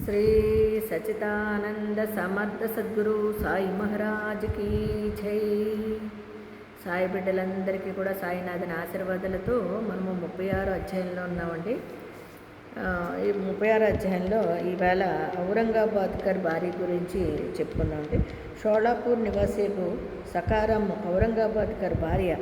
శ్రీ సచిదానంద సమర్థ సద్గురు సాయి మహారాజ్కి జై. సాయి బిడ్డలందరికీ కూడా సాయినాథన్ ఆశీర్వాదాలతో మనము 36 అధ్యాయంలో ఉన్నామండి. ఈ 36 అధ్యాయంలో ఈవేళ ఔరంగాబాద్కర్ భార్య గురించి చెప్పుకున్నామండి. షోలాపూర్ నివాసికు సకారం ఔరంగాబాద్కర్ భార్య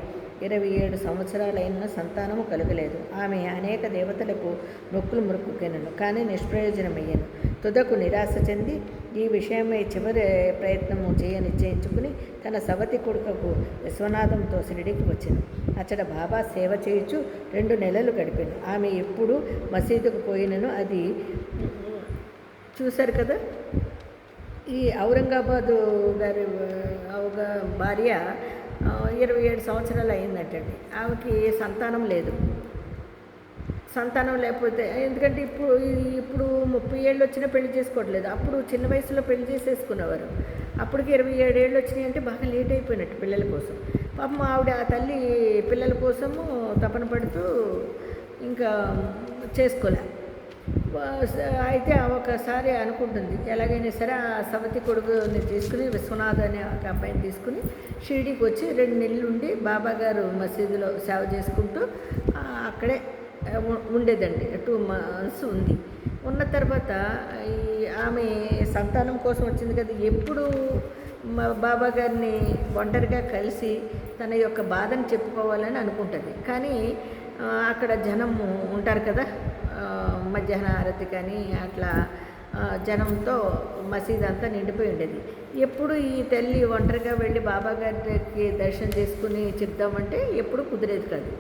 27 సంవత్సరాలైన సంతానము కలగలేదు. ఆమె అనేక దేవతలకు మొక్కులు మొక్కుకెనను, కానీ నిష్ప్రయోజనమయ్యాను. తుదకు నిరాశ చెంది ఈ విషయమై చివరి ప్రయత్నము నిశ్చయించుకుని తన సవతి కొడుకకు విశ్వనాథంతో షిరిడీకి వచ్చాను. అచ్చట బాబా సేవ చేయుచు 2 నెలలు గడిపాను. ఆమె ఎప్పుడు మసీదుకు పోయినను అది చూశారు కదా. ఈ ఔరంగాబాదు గారి భార్య 27 సంవత్సరాలు అయిందంటండి. ఆమెకి సంతానం లేదు. సంతానం లేకపోతే ఎందుకంటే ఇప్పుడు 30 ఏళ్ళు వచ్చినా పెళ్లి చేసుకోవట్లేదు. అప్పుడు చిన్న వయసులో పెళ్లి చేసేసుకునేవారు. అప్పటికి 27 ఏళ్ళు వచ్చినాయి అంటే బాగా లేట్ అయిపోయినట్టు పిల్లల కోసం. పాపం ఆవిడ ఆ తల్లి పిల్లల కోసము తపన పడుతూ ఇంకా చేసుకోలే. అయితే ఒకసారి అనుకుంటుంది, ఎలాగైనా సరే ఆ సవతి కొడుకుని తీసుకుని విశ్వనాథ్ అనే ఒక అబ్బాయిని తీసుకుని షిరిడీకి వచ్చి 2 నెలలు ఉండి బాబాగారు మసీదులో సేవ చేసుకుంటూ అక్కడే ఉండేదండి. 2 months ఉంది. ఉన్న తర్వాత ఆమె సంతానం కోసం వచ్చింది కదా, ఎప్పుడు బాబా గారిని ఒంటరిగా కలిసి తన యొక్క బాధను చెప్పుకోవాలని అనుకుంటుంది. కానీ అక్కడ జనం ఉంటారు కదా, మధ్యాహ్న హారతి కానీ అట్లా జనంతో మసీద్ అంతా నిండిపోయి ఉండేది. ఎప్పుడు ఈ తల్లి ఒంటరిగా వెళ్ళి బాబా గారికి దర్శనం చేసుకుని చెప్దామంటే ఎప్పుడు కుదిరేది కాదు.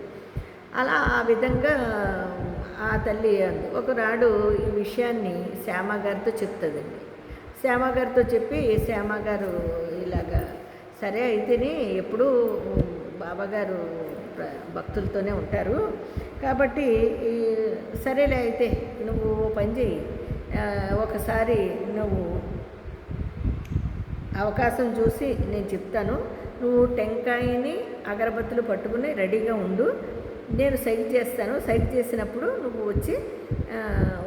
అలా ఆ విధంగా ఆ తల్లి ఒకనాడు ఈ విషయాన్ని శ్యామగారితో చెప్తుందండి. శ్యామగారితో చెప్పి శ్యామగారు ఇలాగా సరే అయితేనే ఎప్పుడూ బాబాగారు భక్తులతోనే ఉంటారు కాబట్టి సరేలే అయితే నువ్వు పని చెయ్యి, ఒకసారి నువ్వు అవకాశం చూసి నేను చెప్తాను, నువ్వు టెంకాయని అగరబత్తులు పట్టుకుని రెడీగా ఉండు, నేను సైగ చేస్తాను, సైగ చేసినప్పుడు నువ్వు వచ్చి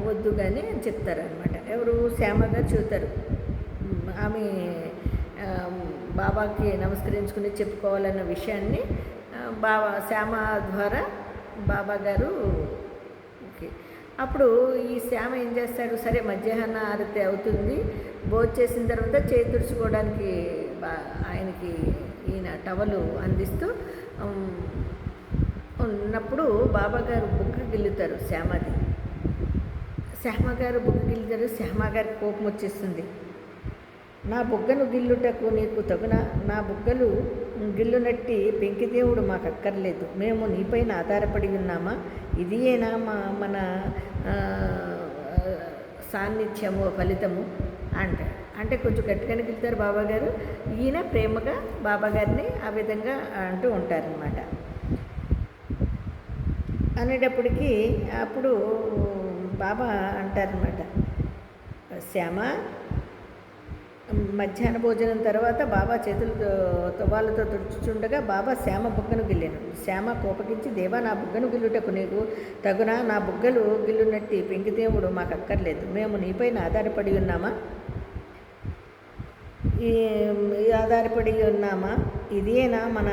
వద్దు కానీ అని చెప్తారనమాట. ఎవరు శ్యామగారు చూస్తారు. ఆమె బాబాకి నమస్కరించుకుని చెప్పుకోవాలన్న విషయాన్ని శ్యామ ద్వారా బాబా గారు అప్పుడు ఈ శ్యామ ఏం చేస్తాడు, సరే మధ్యాహ్న హారతి అవుతుంది, భోజనం చేసిన తర్వాత చేయి తుడుచుకోవడానికి ఆయనకి ఈయన టవలు అందిస్తూ ఉన్నప్పుడు బాబాగారు బుగ్గ గిల్లుతారు శ్యామది. శ్యామగారు బుగ్గ గిల్లుతారు. శ్యామగారికి కోపం వచ్చేస్తుంది. నా బుగ్గను గిల్లుటకు నీకు తగున, నా బుగ్గలు గిల్లునట్టి పెంకిదేవుడు మాకు అక్కర్లేదు, మేము నీపైన ఆధారపడి ఉన్నామా, ఇదియేనా మన సాన్నిధ్యము ఫలితము అంటాడు. అంటే కొంచెం గట్టిగానే గిల్లుతారు బాబాగారు. ఈయన ప్రేమగా బాబాగారిని ఆ విధంగా అంటూ ఉంటారనమాట. అనేటప్పటికీ అప్పుడు బాబా అంటారనమాట, శ్యామ మధ్యాహ్న భోజనం తర్వాత బాబా చేతులతో తువాలతో తుడుచుచుండగా బాబా శ్యామ బుగ్గను గిల్లాను. శ్యామ కోపగించి, దేవా నా బుగ్గను గిల్లుటకు నీకు తగునా, నా బుగ్గలు గిల్లునట్టి పెంకిదేవుడు మాకు అక్కర్లేదు, మేము నీపైన ఆధారపడి ఉన్నామా, ఆధారపడి ఉన్నామా, ఇదేనా మన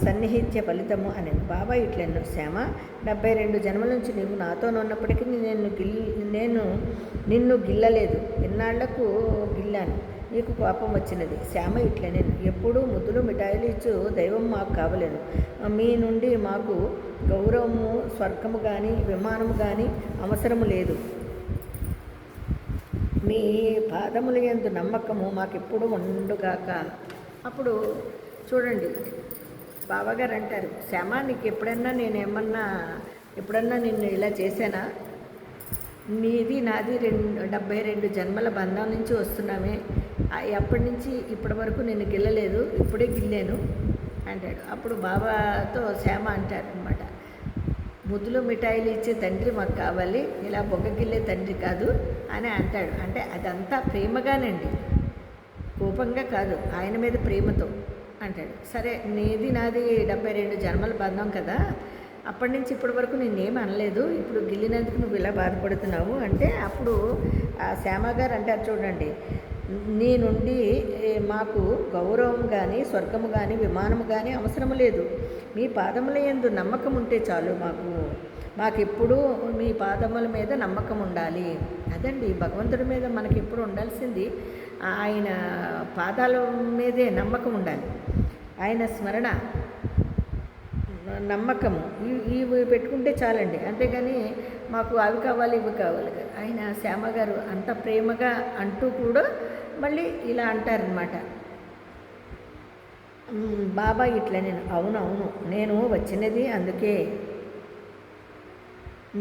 సన్నిహిత్య ఫలితము అని బాబా ఇట్లెన్ను. శ్యామ 72 జన్మల నుంచి నీవు నాతోనున్నప్పటికీ నేను నిన్ను గిల్లలేదు, ఇన్నాళ్లకు గిల్లాను, నీకు కోపం వచ్చినది. శ్యామ ఇట్లా, నేను ఎప్పుడూ ముద్దులు మిఠాయిలు ఇచ్చు దైవం మాకు కావలేదు, మీ నుండి మాకు గౌరవము స్వర్గము కానీ విమానము కానీ అవసరము లేదు, మీ పాదముల యందు నమ్మకము మాకెప్పుడు ఉండుగాక. అప్పుడు చూడండి బాబాగారు అంటారు, శ్యామ నీకు ఎప్పుడన్నా ఎప్పుడన్నా నిన్ను ఇలా చేశానా, నీది నాది 72 జన్మల బంధం నుంచి వస్తున్నామే, ఎప్పటి నుంచి ఇప్పటి వరకు నేను గిల్లలేదు, ఇప్పుడే గిల్లాను అంటాడు. అప్పుడు బాబాతో శ్యామ అంటారు అనమాట, ముద్దులు మిఠాయిలు ఇచ్చే తండ్రి మాకు కావాలి, ఇలా బొగ్గ గిల్లే తండ్రి కాదు అని అంటాడు. అంటే అదంతా ప్రేమగానండి, కోపంగా కాదు, ఆయన మీద ప్రేమతో అంటాడు. సరే నీది నాది 72 జన్మల బంధం కదా, అప్పటి నుంచి ఇప్పటి వరకు నేనేం అనలేదు, ఇప్పుడు గిల్లినందుకు నువ్వు ఇలా బాధపడుతున్నావు అంటే అప్పుడు ఆ శ్యామ గారు అంటారు చూడండి, నీ నుండి మాకు గౌరవం కానీ స్వర్గము కానీ విమానము కానీ అవసరము లేదు, మీ పాదముల యందు నమ్మకం ఉంటే చాలు, మాకెప్పుడు మీ పాదముల మీద నమ్మకం ఉండాలి. అదండి భగవంతుడి మీద మనకి ఎప్పుడు ఉండాల్సింది ఆయన పాదాల మీదే నమ్మకం ఉండాలి, ఆయన స్మరణ నమ్మకము ఇవి పెట్టుకుంటే చాలండి. అంతేగాని మాకు అవి కావాలి ఇవి కావాలి, ఆయన శ్యామ గారు అంత ప్రేమగా అంటూ కూడా మళ్ళీ ఇలా అంటారనమాట, బాబా ఇట్లా అవునవును నేను వచ్చినది అందుకే,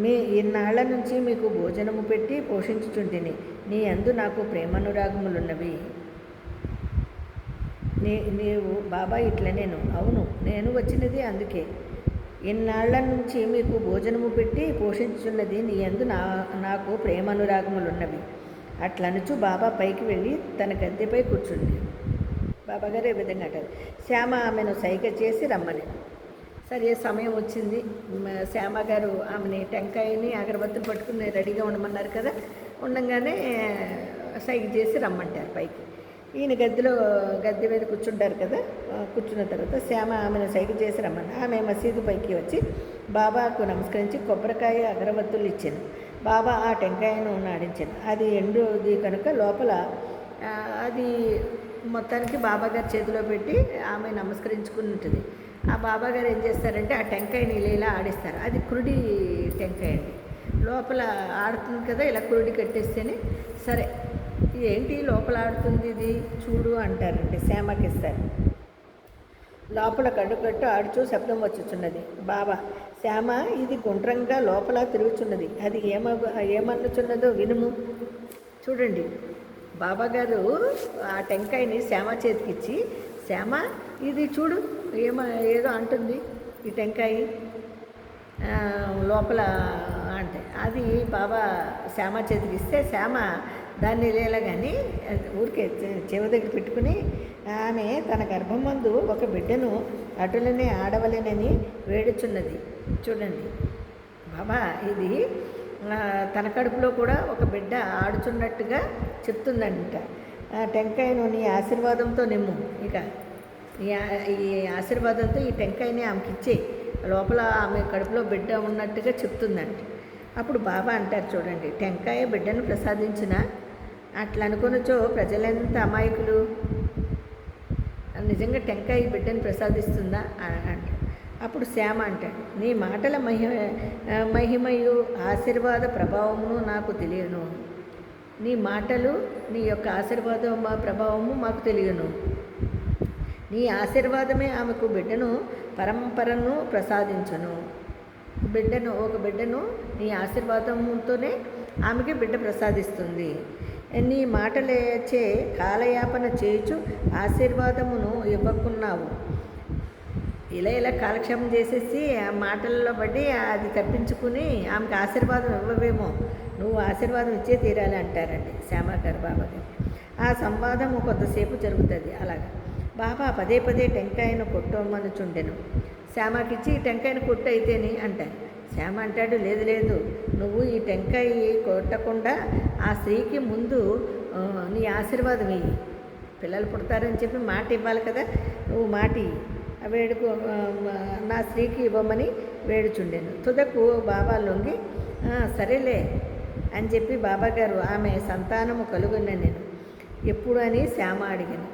మీ ఇన్నాళ్ల నుంచి మీకు భోజనము పెట్టి పోషించుచుంటిని, నీ అందు నాకు ప్రేమానురాగములున్నవి, నీవు బాబా ఇట్లా అవును నేను వచ్చినది అందుకే, ఇన్నాళ్ల నుంచి మీకు భోజనము పెట్టి పోషించున్నది నీ యందు నాకు ప్రేమానురాగములున్నవి. అట్లనుచు బాబా పైకి వెళ్ళి తన గద్దెపై కూర్చుంది. బాబాగారు ఏ విధంగా అంటారు, శ్యామ ఆమెను సైగ చేసి రమ్మని. సరే సమయం వచ్చింది, శ్యామ గారు ఆమెని టెంకాయని అగరబత్తులు పట్టుకుని రెడీగా ఉండమన్నారు కదా, ఉండగానే సైగ చేసి రమ్మంటారు పైకి. ఈయన గద్దె మీద కూర్చుంటారు కదా, కూర్చున్న తర్వాత శ్యామ ఆమెను సైగ చేసి రమ్మని. ఆమె మసీదు పైకి వచ్చి బాబాకు నమస్కరించి కొబ్బరికాయ అగరబత్తులు ఇచ్చాను. బాబా ఆ టెంకాయను నాడించాను, అది ఎండుది కనుక లోపల అది మొత్తానికి బాబాగారి చేతిలో పెట్టి ఆమె నమస్కరించుకుని ఉంటుంది. ఆ బాబాగారు ఏం చేస్తారంటే ఆ టెంకాయని ఇలా ఆడిస్తారు, అది కురుడి టెంకాయ అండి, లోపల ఆడుతుంది కదా, ఇలా కురుడి కట్టేస్తేనే సరే ఏంటి లోపల ఆడుతుంది ఇది చూడు అంటారండి, శ్యామకి ఇస్తారు. లోపల కట్టు ఆడుచూ శబ్దం వచ్చుచున్నది. బాబా, శ్యామ ఇది గుండ్రంగా లోపల తిరుగుచున్నది, అది ఏమన్నుచున్నదో వినుము. చూడండి బాబాగారు ఆ టెంకాయని శ్యామ చేతికిచ్చి, శ్యామ ఇది చూడు ఏదో అంటుంది ఈ టెంకాయ లోపల అంటే, అది బాబా శ్యామ చేతికి ఇస్తే శ్యామ దాన్ని లేలగాని ఊరికే చెవి దగ్గర పెట్టుకుని ఆమె తన గర్భమందు ఒక బిడ్డను అటులనే ఆడవలేనని వేడుచున్నది. చూడండి బాబా ఇది తన కడుపులో కూడా ఒక బిడ్డ ఆడుచున్నట్టుగా చెప్తుందంట. టెంకాయను నీ ఆశీర్వాదంతో నిమ్ము, ఇక ఈ ఆశీర్వాదంతో ఈ టెంకాయని ఆమెకి ఇచ్చే, లోపల ఆమె కడుపులో బిడ్డ ఉన్నట్టుగా చెప్తుందంట. అప్పుడు బాబా అంటారు చూడండి, టెంకాయ బిడ్డను ప్రసాదించిన అట్లా అనుకునచో ప్రజలెంత అమాయకులు, నిజంగా టెంకాయ బిడ్డను ప్రసాదిస్తుందా అంట. అప్పుడు శ్యామ అంటాడు, నీ మాటల మహిమయు ఆశీర్వాద ప్రభావమును నాకు తెలియను, నీ మాటలు నీ యొక్క ఆశీర్వాద ప్రభావము మాకు తెలియను, నీ ఆశీర్వాదమే ఆమెకు బిడ్డను పరంపరను ప్రసాదించును, ఒక బిడ్డను నీ ఆశీర్వాదంతోనే ఆమెకి బిడ్డ ప్రసాదిస్తుంది. నీ మాటలేచే కాలయాపన చేయుచు ఆశీర్వాదమును ఇవ్వకున్నావు. ఇలా కాలక్షేపం చేసేసి ఆ మాటల్లో బట్టి అది తప్పించుకుని ఆమెకు ఆశీర్వాదం ఇవ్వవేమో, నువ్వు ఆశీర్వాదం ఇచ్చే తీరాలి అంటారండి శ్యామగారు బాబా గారు. ఆ సంవాదము కొంతసేపు జరుగుతుంది. అలాగా బాబా పదే టెంకాయను కొట్టమనుచుండెను. శ్యామకిచ్చి ఈ టెంకాయను కొట్టు అయితేని అంటారు. శ్యామ అంటాడు, లేదు నువ్వు ఈ టెంకాయ కొట్టకుండా ఆ స్త్రీకి ముందు నీ ఆశీర్వాదం ఇయ్యి, పిల్లలు పుడతారని చెప్పి మాట ఇవ్వాలి కదా, నువ్వు మాట వేడుకు నా స్త్రీకి ఇవ్వమని వేడుచుండెను. తుదకు బాబా లొంగి సరేలే అని చెప్పి బాబాగారు ఆమె సంతానము కలుగున్న నేను ఎప్పుడు అని శ్యామ అడిగాను.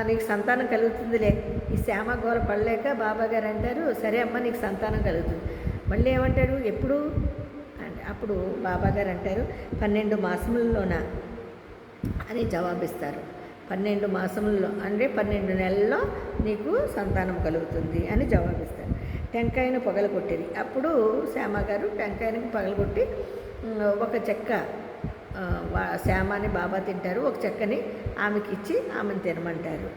నీకు సంతానం కలుగుతుందిలే. ఈ శ్యామ గోల పడలేక బాబాగారు అంటారు, సరే అమ్మ నీకు సంతానం కలుగుతుంది. మళ్ళీ ఏమంటాడు, ఎప్పుడు అంటే అప్పుడు బాబాగారు అంటారు, 12 మాసములలోన అని జవాబిస్తారు. 12 మాసములలో అంటే 12 నెలల్లో నీకు సంతానం కలుగుతుంది అని జవాబిస్తారు. టెంకాయను పగలగొట్టేది. అప్పుడు శ్యామగారు టెంకాయని పగలగొట్టి ఒక చెక్క శ్యామని బాబా తింటారు, ఒక చెక్కని ఆమెకి ఇచ్చి ఆమెను తినమంటారు.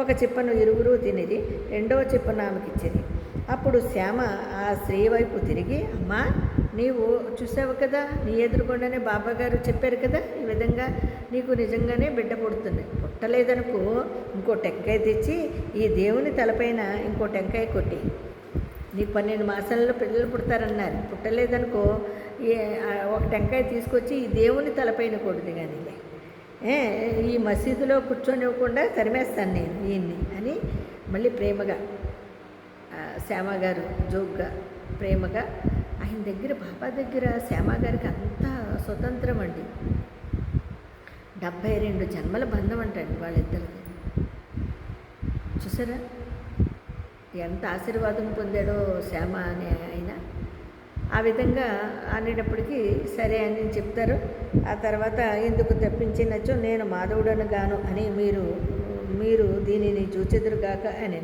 ఒక చిప్పను ఇరుగురు తినేది, రెండవ చిప్పను ఆమెకి ఇచ్చేది. అప్పుడు శ్యామ ఆ స్త్రీ వైపు తిరిగి, అమ్మా నీవు చూసావు కదా, నీ ఎదురుకుండానే బాబాగారు చెప్పారు కదా, ఈ విధంగా నీకు నిజంగానే బిడ్డ పుడుతుంది, పుట్టలేదనుకో ఇంకో టెంకాయ తెచ్చి ఈ దేవుని తలపైన ఇంకో టెంకాయ కొట్టి నీకు 12 మాసాలలో పిల్లలు పుడతారన్నారు, పుట్టలేదనుకో ఒక టెంకాయ తీసుకొచ్చి ఈ దేవుని తలపైన కొడుతుంది కానీ ఈ మసీదులో కూర్చొనివ్వకుండా తరిమేస్తాను నేను ఈయన్ని అని మళ్ళీ ప్రేమగా శ్యామ గారు జోక్గా ప్రేమగా ఆయన దగ్గర బాబా దగ్గర శ్యామ గారికి అంత స్వతంత్రం అండి. 72 జన్మల బంధం అంటండి వాళ్ళిద్దరిది. చూసారా ఎంత ఆశీర్వాదం పొందాడో శ్యామ అనే ఆయన. ఆ విధంగా అనేటప్పటికీ సరే అని చెప్తారు. ఆ తర్వాత ఎందుకు తెప్పించినచ్చో నేను మాధవుడను గాను అని మీరు దీనిని చూచెదురుగాక అని.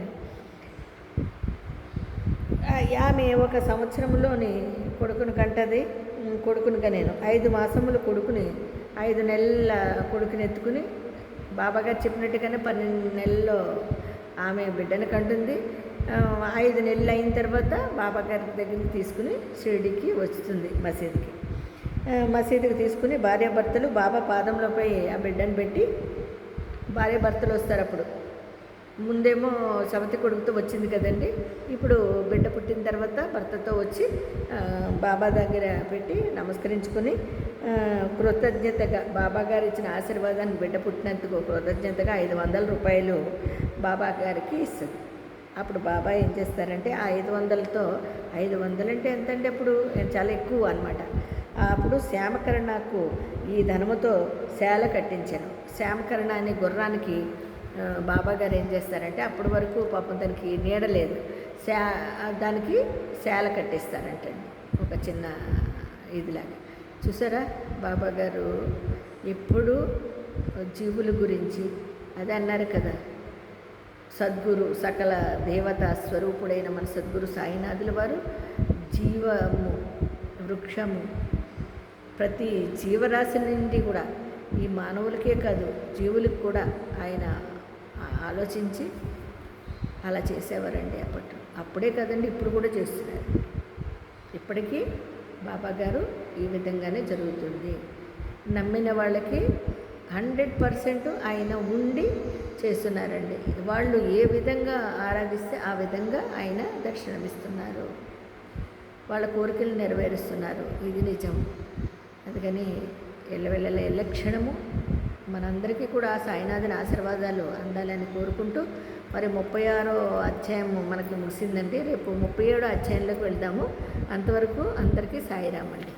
ఆమె ఒక సంవత్సరంలోని కొడుకుని కంటది. కొడుకునిగా నేను 5 మాసములు కొడుకుని 5 నెలల కొడుకుని ఎత్తుకుని బాబాగారు చెప్పినట్టుగానే 12 నెలల్లో ఆమె బిడ్డను కంటుంది. 5 నెలలు అయిన తర్వాత బాబాగారి దగ్గరికి తీసుకుని షిరిడీకి వస్తుంది మసీదుకి తీసుకుని భార్యాభర్తలు బాబా పాదంలోపై ఆ బిడ్డను పెట్టి భార్యాభర్తలు వస్తారు. అప్పుడు ముందేమో సవతి కొడుకుతో వచ్చింది కదండి, ఇప్పుడు బిడ్డ పుట్టిన తర్వాత భర్తతో వచ్చి బాబా దగ్గర పెట్టి నమస్కరించుకొని కృతజ్ఞతగా బాబా గారు ఇచ్చిన ఆశీర్వాదానికి బిడ్డ పుట్టినందుకు కృతజ్ఞతగా 500 రూపాయలు బాబా గారికి ఇస్తుంది. అప్పుడు బాబా ఏం చేస్తారంటే ఆ 500తో 500 అంటే ఎంతంటే అప్పుడు చాలా ఎక్కువ అనమాట. అప్పుడు శ్యామకరణకు ఈ ధనముతో శాల కట్టించాను. శ్యామకరణ అనే గుర్రానికి బాబా గారు ఏం చేస్తారంటే అప్పటి వరకు పాపం దానికి నీడ లేదు, దానికి శాల కట్టిస్తారంటండి, ఒక చిన్న ఇదిలాగా. చూసారా బాబా గారు ఎప్పుడు జీవుల గురించి అదే అన్నారు కదా, సద్గురు సకల దేవతా స్వరూపుడైన మన సద్గురు సాయినాథుల వారు జీవము వృక్షము ప్రతి జీవరాశి నుండి కూడా ఈ మానవులకే కాదు జీవులకు కూడా ఆయన ఆలోచించి అలా చేసేవారండి. అప్పుడే కదండి ఇప్పుడు కూడా చేస్తున్నారు. ఇప్పటికీ బాబా గారు ఈ విధంగానే జరుగుతుంది. నమ్మిన వాళ్ళకి 100% ఆయన ఉండి చేస్తున్నారండి. వాళ్ళు ఏ విధంగా ఆరాధిస్తే ఆ విధంగా ఆయన దర్శనమిస్తున్నారు, వాళ్ళ కోరికలు నెరవేరుస్తున్నారు. ఇది నిజం. అందుకని ఎల్లవెల్లల ఎల్లక్షణము మనందరికీ కూడా సాయినాథుని ఆశీర్వాదాలు అందాలని కోరుకుంటూ మరి 36వ అధ్యాయం మనకి ముగిసిందండి. రేపు 37వ అధ్యాయంలోకి వెళ్దాము. అంతవరకు అందరికీ సాయిరామండి.